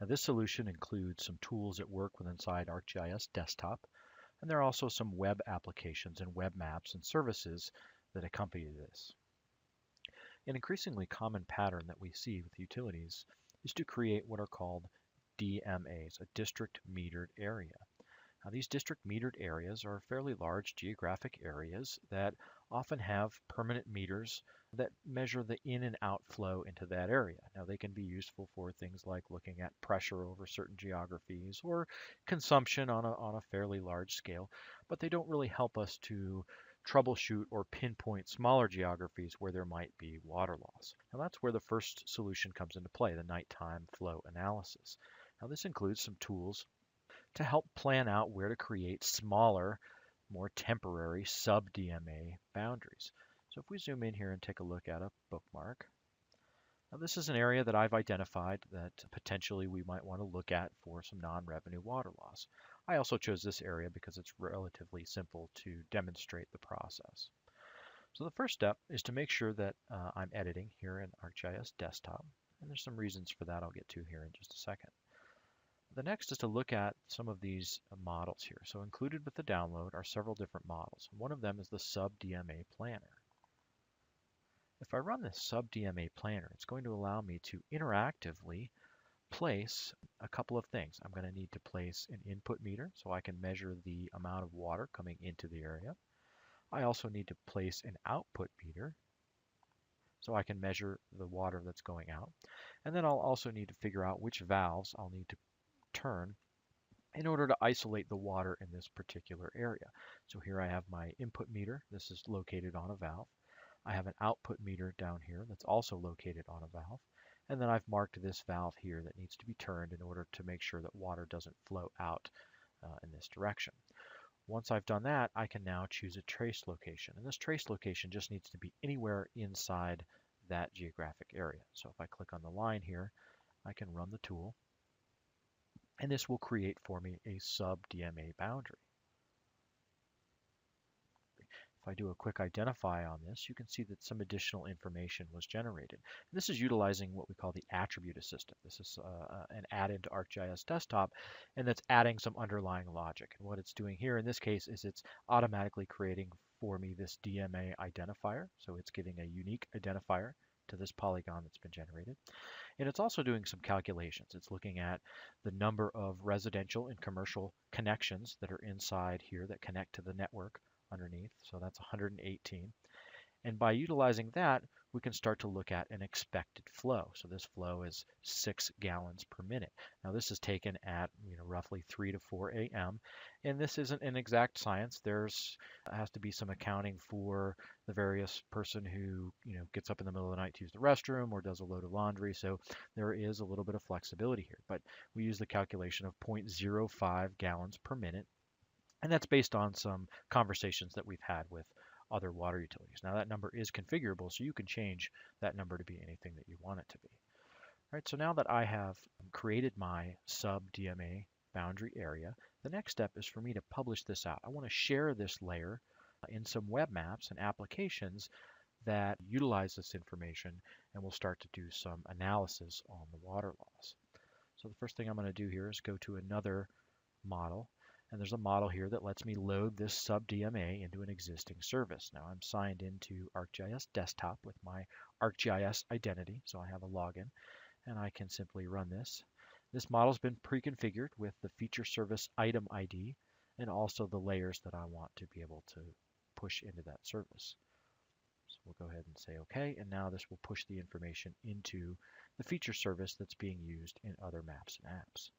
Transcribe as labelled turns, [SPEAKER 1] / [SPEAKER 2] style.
[SPEAKER 1] Now, this solution includes some tools that work with inside ArcGIS Desktop, and there are also some web applications and web maps and services that accompany this. An increasingly common pattern that we see with utilities is to create what are called DMAs, a district metered area. Now, these district metered areas are fairly large geographic areas that often have permanent meters that measure the in and out flow into that area. Now, they can be useful for things like looking at pressure over certain geographies or consumption on a fairly large scale, but they don't really help us to troubleshoot or pinpoint smaller geographies where there might be water loss. Now, that's where the first solution comes into play, the nighttime flow analysis. Now, this includes some tools to help plan out where to create smaller, more temporary sub-DMA boundaries. So if we zoom in here and take a look at a bookmark, now this is an area that I've identified that potentially we might want to look at for some non-revenue water loss. I also chose this area because it's relatively simple to demonstrate the process. So the first step is to make sure that I'm editing here in ArcGIS Desktop, and there's some reasons for that I'll get to here in just a second. The next is to look at some of these models here. So included with the download are several different models. One of them is the sub-DMA planner. If I run this sub-DMA planner, it's going to allow me to interactively place a couple of things. I'm going to need to place an input meter so I can measure the amount of water coming into the area. I also need to place an output meter so I can measure the water that's going out. And then I'll also need to figure out which valves I'll need to turn in order to isolate the water in this particular area. So here I have my input meter. This is located on a valve. I have an output meter down here that's also located on a valve. And then I've marked this valve here that needs to be turned in order to make sure that water doesn't flow out in this direction. Once I've done that, I can now choose a trace location. And this trace location just needs to be anywhere inside that geographic area. So if I click on the line here, I can run the tool, and this will create for me a sub-DMA boundary. If I do a quick identify on this, you can see that some additional information was generated. And this is utilizing what we call the attribute assistant. This is an add-in to ArcGIS Desktop, and that's adding some underlying logic. And what it's doing here in this case is it's automatically creating for me this DMA identifier. So it's giving a unique identifier to this polygon that's been generated. And it's also doing some calculations. It's looking at the number of residential and commercial connections that are inside here that connect to the network underneath. So that's 118. And by utilizing that, we can start to look at an expected flow. So this flow is 6 gallons per minute. Now this is taken at roughly 3 to 4 a.m. And this isn't an exact science. There's has to be some accounting for the various person who gets up in the middle of the night to use the restroom or does a load of laundry. So there is a little bit of flexibility here. But we use the calculation of 0.05 gallons per minute. And that's based on some conversations that we've had with other water utilities. Now that number is configurable, so you can change that number to be anything that you want it to be. All right, so now that I have created my sub-DMA boundary area, the next step is for me to publish this out. I want to share this layer in some web maps and applications that utilize this information, and we'll start to do some analysis on the water loss. So the first thing I'm going to do here is go to another model. And there's a model here that lets me load this sub-DMA into an existing service. Now I'm signed into ArcGIS Desktop with my ArcGIS identity, so I have a login, and I can simply run this. This model's been pre-configured with the feature service item ID and also the layers that I want to be able to push into that service. So we'll go ahead and say OK, and now this will push the information into the feature service that's being used in other maps and apps.